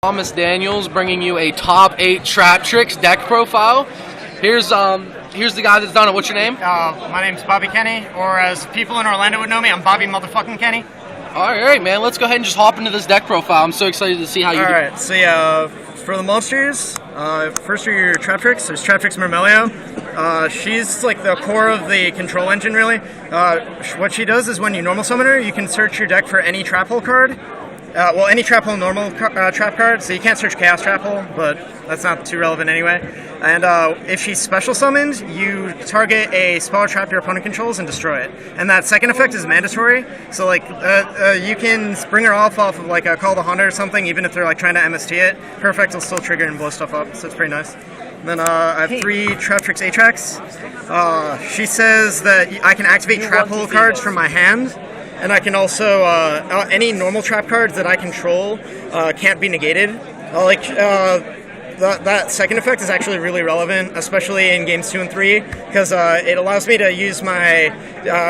Thomas Daniels bringing you a top 8 traptrix deck profile. Here's the guy that's done it. What's your name? My name's Bobby Kenny, or as people in Orlando would know me, I'm Bobby motherfucking Kenny. All right, man. Let's go ahead and just hop into this deck profile. I'm so excited to see how you do. All right, so yeah, for the monsters, first are your traptrix. There's traptrix Mermelio. She's like the core of the control engine, really. What she does is when you normal summon her, you can search your deck for any trap hole card. Well, any trap hole normal trap card, so you can't search Chaos Trap Hole, but that's not too relevant anyway. And if she's special summoned, you target a spell or trap your opponent controls and destroy it. And that second effect is mandatory, so like you can bring her off of like a Call the Hunter or something, even if they're like trying to MST it. Her effect will still trigger and blow stuff up, so it's pretty nice. And then I have 3 traptrix Atrax. She says that I can activate trap hole cards from my hand. And I can also, any normal trap cards that I control can't be negated. That second effect is actually really relevant, especially in games 2 and 3, because it allows me to use my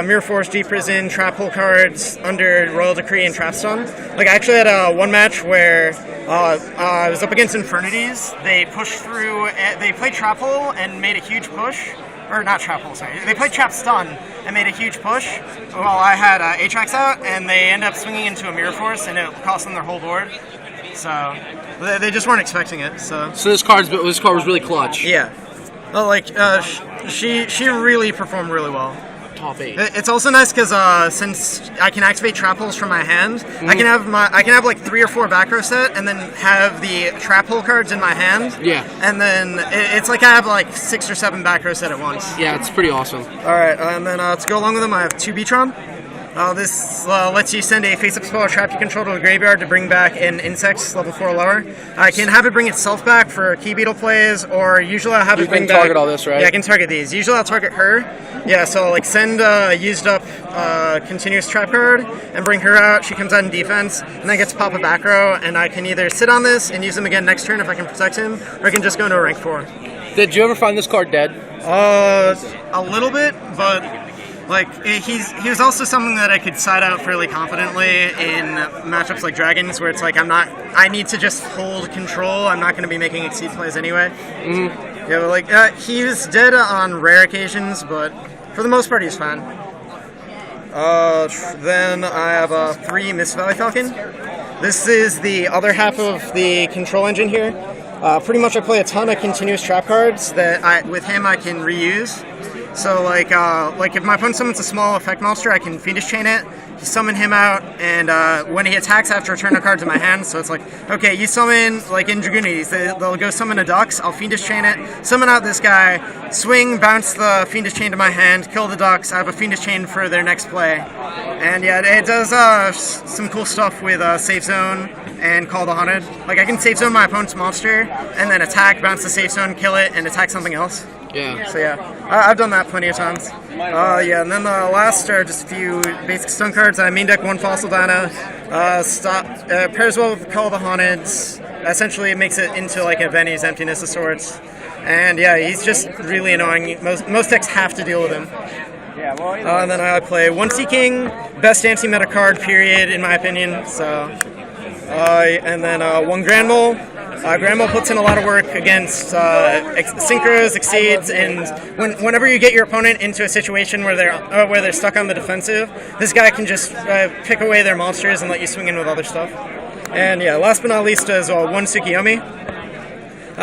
Mirror Force, Deep Prison, Trap Hole cards under Royal Decree and Trap Stun. Like, I actually had one match where I was up against Infernities. They pushed through, they played Trap Hole and made a huge push. Or not Trap Hole, sorry. They played Trap Stun and made a huge push while I had Atrax out, and they end up swinging into a Mirror Force, and it cost them their whole board. So they just weren't expecting it. So this card was really clutch. Yeah. Well, like she really performed really well. Top 8. It's also nice because since I can activate trap holes from my hand, I can have like 3 or 4 back row set, and then have the trap hole cards in my hand. Yeah. And then it's like I have like 6 or 7 back row set at once. Yeah, it's pretty awesome. All right, and then to go along with them, I have 2 Beatron. This lets you send a face-up spell or trap you control to the graveyard to bring back an insect level 4 or lower. I can have it bring itself back for Key Beetle plays, or usually I'll have it bring back... You can target all this, right? Yeah, I can target these. Usually I'll target her. Yeah, so like send a used up continuous trap card and bring her out. She comes out in defense, and then gets to pop a back row, and I can either sit on this and use him again next turn if I can protect him, or I can just go into a rank 4. Did you ever find this card dead? A little bit, but... Like, he was also something that I could side out fairly confidently in matchups like Dragons, where it's like I need to just hold control. I'm not going to be making exceed plays anyway. Mm-hmm. Yeah, but like, he was dead on rare occasions, but for the most part, he's fine. Then I have 3 Mist Valley Falcon. This is the other half of the control engine here. Pretty much I play a ton of continuous trap cards that with him I can reuse. So like if my opponent summons a small effect monster, I can Fiendish Chain it, summon him out, and when he attacks, I have to return a card to my hand. So it's like, okay, you summon, like in Dragoonides, they'll go summon a Dux, I'll Fiendish Chain it, summon out this guy, swing, bounce the Fiendish Chain to my hand, kill the Dux, I have a Fiendish Chain for their next play. And yeah, it does some cool stuff with Safe Zone and Call the Haunted. Like, I can Safe Zone my opponent's monster, and then attack, bounce the Safe Zone, kill it, and attack something else. Yeah. So yeah, I've done that plenty of times. Yeah, and then the last are just a few basic stun cards. I main deck 1 Fossil Dino, pairs well with Call the Haunted. Essentially, it makes it into like a Venny's Emptiness of sorts. And yeah, he's just really annoying. Most decks have to deal with him. And then I play 1 Sea King, best anti-meta card, period, in my opinion. So, and then 1 Grand Mole. Grand Mole puts in a lot of work against synchros, exceeds, and whenever you get your opponent into a situation where they're stuck on the defensive, this guy can just pick away their monsters and let you swing in with other stuff. And yeah, last but not least is 1 Tsukiyomi.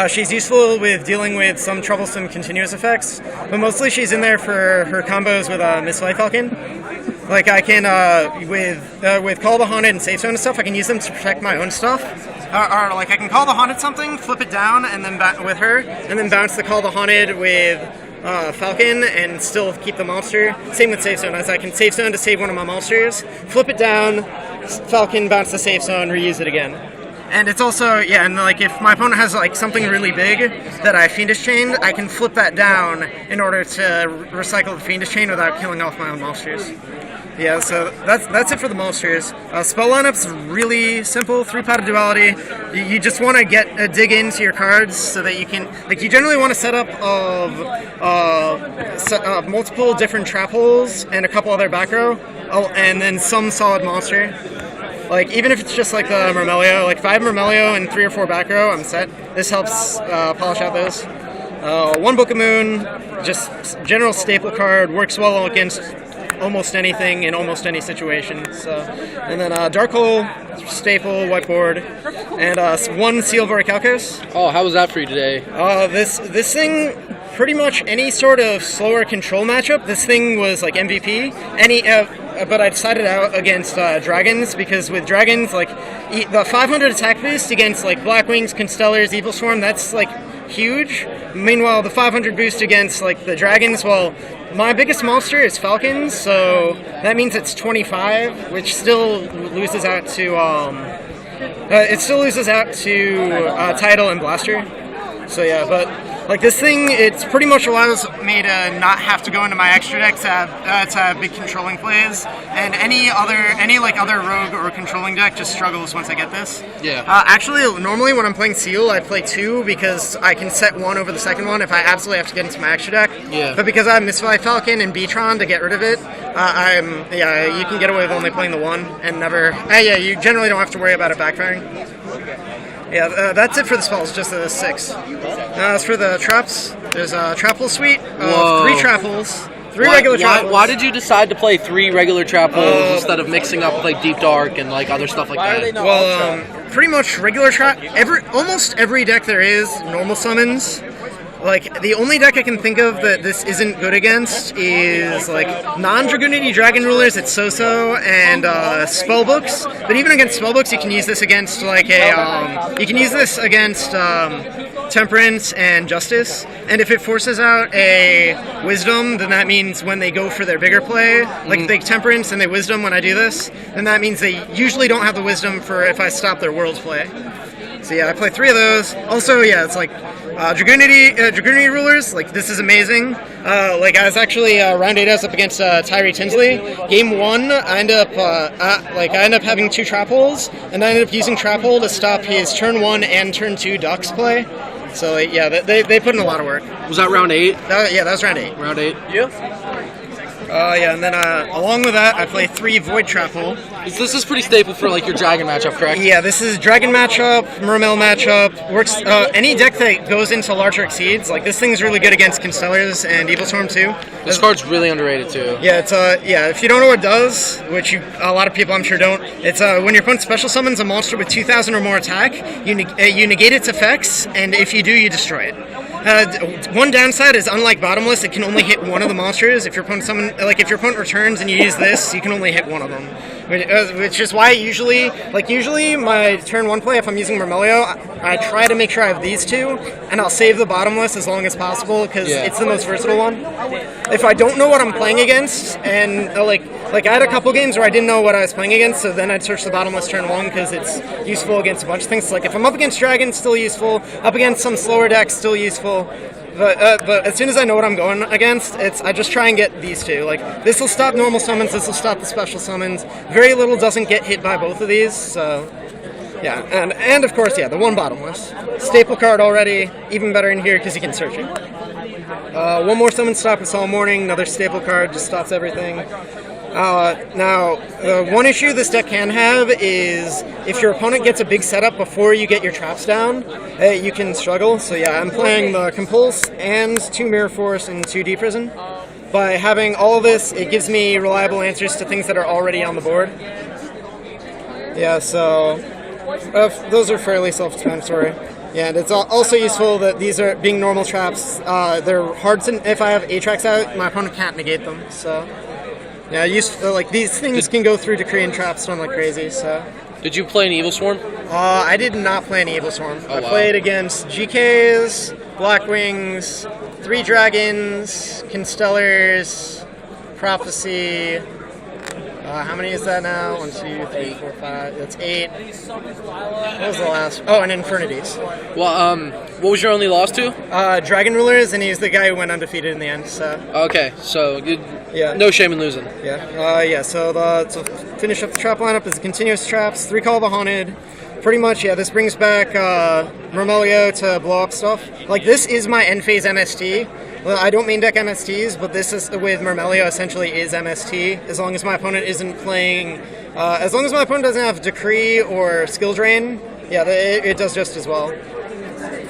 She's useful with dealing with some troublesome continuous effects, but mostly she's in there for her combos with Mist Valley Falcon. Like, I can, with Call the Haunted and Safe Zone and stuff, I can use them to protect my own stuff. Or like, I can Call the Haunted something, flip it down, and then with her, and then bounce the Call the Haunted with Falcon, and still keep the monster. Same with Safe Zone, as I can Safe Zone to save one of my monsters, flip it down, Falcon, bounce the Safe Zone, reuse it again. And it's also, yeah, and like if my opponent has like something really big that I Fiendish Chained, I can flip that down in order to recycle the Fiendish Chain without killing off my own monsters. Yeah, so that's it for the monsters. Spell lineup's really simple, 3-pot duality. You just want to dig into your cards so that you can, like, you generally want a setup of multiple different trap holes and a couple other back row, and then some solid monster. like even if it's just like the Murmelio, like if I have Murmelio and 3 or 4 back row, I'm set. This helps polish out those. 1 Book of Moon, just general staple card, works well against almost anything in almost any situation. So, and then Dark Hole, staple, whiteboard, and 1 Seal of Orichalcos. Oh, how was that for you today? This thing, pretty much any sort of slower control matchup, this thing was like MVP. But I decided out against dragons, because with dragons, like the 500 attack boost against like Blackwings, Constellars, Evil Swarm, that's like huge. Meanwhile, the 500 boost against like the dragons, well, my biggest monster is Falcons, so that means it's 25, which still loses out to Tidal and Blaster. So yeah, but like this thing, it pretty much allows me to not have to go into my extra deck to have big controlling plays, and any other rogue or controlling deck just struggles once I get this. Yeah. Actually, normally when I'm playing Seal, I play 2 because I can set 1 over the second one if I absolutely have to get into my extra deck. Yeah. But because I have Misfly Falcon and B-Tron to get rid of it, you can get away with only playing the 1 and never. You generally don't have to worry about it backfiring. Yeah, that's it for the spells, just the 6. As for the traps, there's a Trapple suite of 3 Trapples, 3 regular Trapples. Why did you decide to play 3 regular Trapples instead of mixing up like Deep Dark and like other stuff like that? Well, pretty much regular almost every deck there is normal summons. Like, the only deck I can think of that this isn't good against is, like, non-Dragoonity Dragon Rulers, it's so-so, and Spellbooks. But even against Spellbooks, you can use this against, like, Temperance and Justice. And if it forces out a Wisdom, then that means when they go for their bigger play, like, if they Temperance and they Wisdom when I do this, then that means they usually don't have the Wisdom for if I stop their World's play. So yeah, I play 3 of those. Also, yeah, it's like Dragoonity Rulers. Like, this is amazing. Like, I was actually round 8 I was up against Tyree Tinsley. Game 1, I ended up having 2 trap holes, and I ended up using trap hole to stop his turn 1 and turn 2 Ducks play. So yeah, they put in a lot of work. Was that round 8? That was round 8. Round 8. Yeah. And then along with that, I play 3 Void Trap Hole. This is pretty staple for like your Dragon matchup, correct? Yeah, this is Dragon matchup, Mermail matchup. Works any deck that goes into larger exceeds. Like, this thing's really good against Constellars and Evil Storm too. This card's really underrated too. Yeah, it's if you don't know what it does, which a lot of people I'm sure don't, it's when your opponent special summons a monster with 2,000 or more attack, you negate its effects, and if you do, you destroy it. One downside is, unlike Bottomless, it can only hit one of the monsters. If your opponent returns and you use this, you can only hit one of them. Which is why usually my turn 1 play, if I'm using Murmelio, I try to make sure I have these 2, and I'll save the Bottomless as long as possible because it's the most versatile one. If I don't know what I'm playing against, and like I had a couple games where I didn't know what I was playing against, so then I'd search the Bottomless turn 1 because it's useful against a bunch of things. Like, if I'm up against Dragons, still useful. Up against some slower decks, still useful. But as soon as I know what I'm going against, I just try and get these 2. Like, this will stop normal summons, this will stop the special summons. Very little doesn't get hit by both of these, so yeah. And of course, yeah, the 1 Bottomless. Staple card already, even better in here because you can search it. 1 more summon stop with Solemn Warning, another staple card, just stops everything. Now, the one issue this deck can have is if your opponent gets a big setup before you get your traps down, you can struggle. So yeah, I'm playing the Compulse and 2 Mirror Force and 2 Deep Prison. By having all of this, it gives me reliable answers to things that are already on the board. Yeah, so those are fairly self-explanatory. Yeah, and it's also useful that these are being normal traps. They're hard to, if I have Atrax out, my opponent can't negate them. So yeah, like these things can go through Decree and Trapstone like crazy. So. Did you play an Evil Swarm? I did not play an Evil Swarm. Oh, I played against GKs, Blackwings, 3 Dragons, Constellars, Prophecy. How many is that now? 1, 2, 3, 4, 5. That's 8. What was the last? Oh, and Infernities. Well, what was your only loss to? Dragon Rulers, and he's the guy who went undefeated in the end. So. Okay, so no shame in losing. Yeah. So to finish up the trap lineup is continuous traps, 3 Call of the Haunted. Pretty much, yeah. This brings back Murmelio to blow up stuff. Like, this is my end phase MST. Well, I don't main deck MSTs, but this is with Murmelio essentially is MST, as long as my opponent isn't playing As long as my opponent doesn't have Decree or Skill Drain, yeah, it does just as well.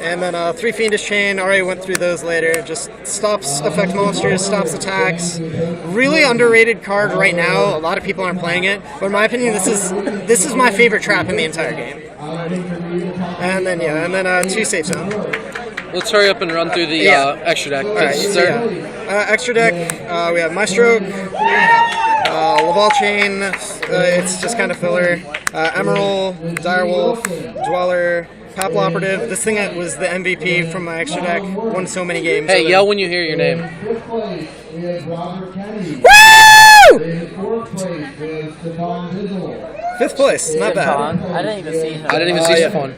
And then 3 Fiendish Chain, already went through those later. Just stops effect monsters, stops attacks. Really underrated card right now. A lot of people aren't playing it, but in my opinion, this is my favorite trap in the entire game. And then 2 Safe Zone. Let's hurry up and run through the extra deck. All right, so extra deck, we have Maestro, Laval Chain, it's just kind of filler, Emerald, Direwolf, Dweller, Papal Operative. This thing was the MVP from my extra deck, won so many games. Hey, yell when you hear your name. Woo! 5th place, not bad. I didn't even see him. I didn't even see Stefan.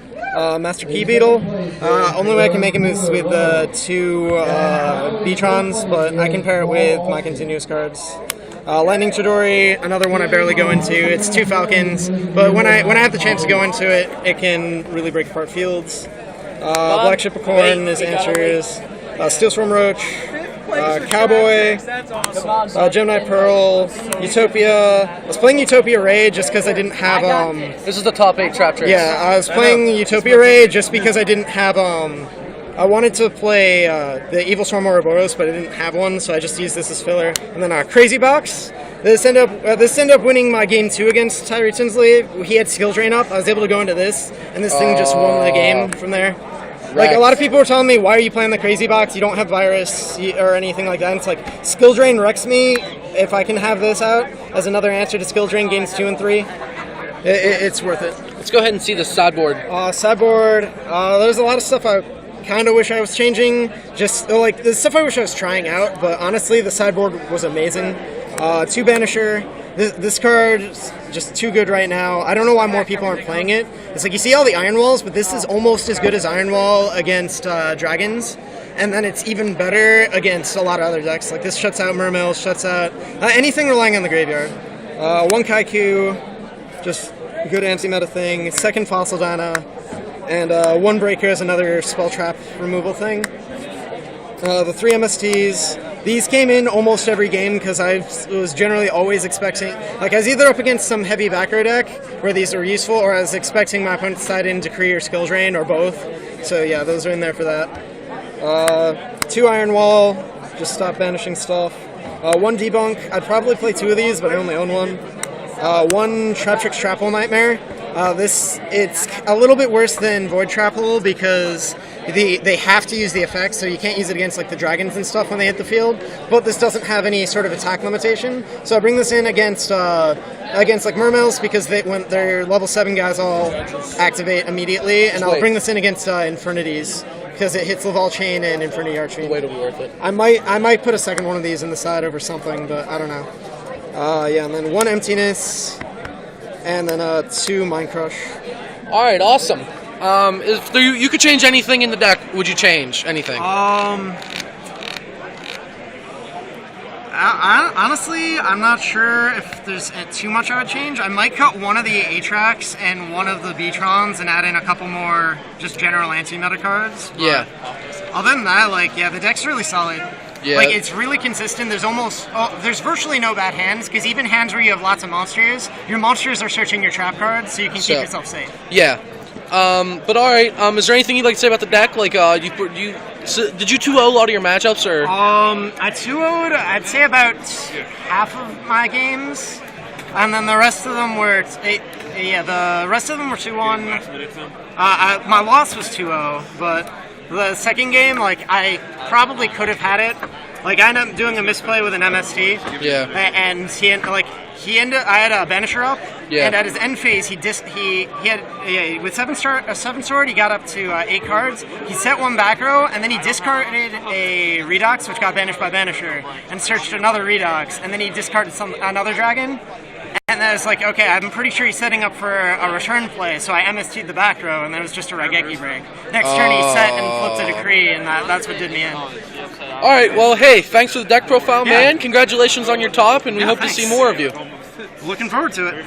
Master Key Beetle. Only way I can make him is with 2 Beatrons, but I can pair it with my continuous cards. Lightning Chidori, another one I barely go into. It's 2 Falcons, but when I have the chance to go into it, it can really break apart fields. Black Shipicorn is answers. Steel Swarm Roach, Cowboy, Gemini Pearl, Utopia. I was playing Utopia Ray just because I didn't have This is the top 8 trap tricks. Yeah, I was playing Utopia Ray just because I didn't have I wanted to play the Evil Swarm Ouroboros, but I didn't have one, so I just used this as filler. And then Crazy Box. This ended up winning my game 2 against Tyree Tinsley. He had Skill Drain up. I was able to go into this, and this thing just won the game from there. Like, a lot of people were telling me, why are you playing the Crazy Box? You don't have Virus or anything like that. And it's like, Skill Drain wrecks me. If I can have this out as another answer to Skill Drain games 2 and 3, it's worth it. Let's go ahead and see the sideboard. Sideboard, there's a lot of stuff I kind of wish I was changing. Just, like, the stuff I wish I was trying out. But honestly, the sideboard was amazing. 2 Banisher. This card is just too good right now. I don't know why more people aren't playing it. It's like you see all the Iron Walls, but this is almost as good as Iron Wall against dragons. And then it's even better against a lot of other decks. Like this shuts out Mermails, shuts out anything relying on the graveyard. 1 Kaiku, just a good anti-meta thing. 2nd Fossil Dana, and 1 Breaker is another spell trap removal thing. The 3 MSTs. These came in almost every game because I was generally always expecting, like I was either up against some heavy back row deck where these were useful, or I was expecting my opponent to side in Decree or Skill Drain, or both. So yeah, those are in there for that. 2 Iron Wall, just stop banishing stuff. 1 Debunk, I'd probably play 2 of these, but I only own 1. 1 Traptrix Trapple Nightmare. It's a little bit worse than Void Trapple because they have to use the effects, so you can't use it against like the dragons and stuff when they hit the field. But this doesn't have any sort of attack limitation, so I bring this in against like Mermails because when their level 7 guys all activate immediately, and I'll bring this in against Infernities because it hits Laval Chain and Infernity Archery. Wait, it'll be worth it. I might put a second one of these in the side over something, but I don't know. And then 1 Emptiness, and then 2 Mind Crush. All right, awesome. If you could change anything in the deck, would you change anything? Honestly, I'm not sure if there's too much I would change. I might cut one of the Atrax and one of the Beatrons and add in a couple more just general anti-meta cards. Yeah. Other than that, the deck's really solid. Yeah. Like, it's really consistent. There's virtually no bad hands, because even hands where you have lots of monsters, your monsters are searching your trap cards, so you can keep yourself safe. Yeah. But all right. Is there anything you'd like to say about the deck? Like, did you 2-0 a lot of your matchups, or? I 2-0'd, I'd say about half of my games, and then the rest of them were 2-1. My loss was 2-0, but the second game, I probably could have had it. I ended up doing a misplay with an MST. Yeah. And I had a Banisher up. Yeah. And at his end phase, he had with 7 sword, he got up to 8 cards. He set 1 back row, and then he discarded a Redox, which got banished by Banisher, and searched another Redox, and then he discarded another dragon. And then it's like, okay, I'm pretty sure he's setting up for a return play, so I MST'd the back row, and then it was just a Raigeki break. Next turn he set and flipped a Decree, and that's what did me in. Alright, well, hey, thanks for the deck profile, man. Congratulations on your top, and we hope to see more of you. Looking forward to it.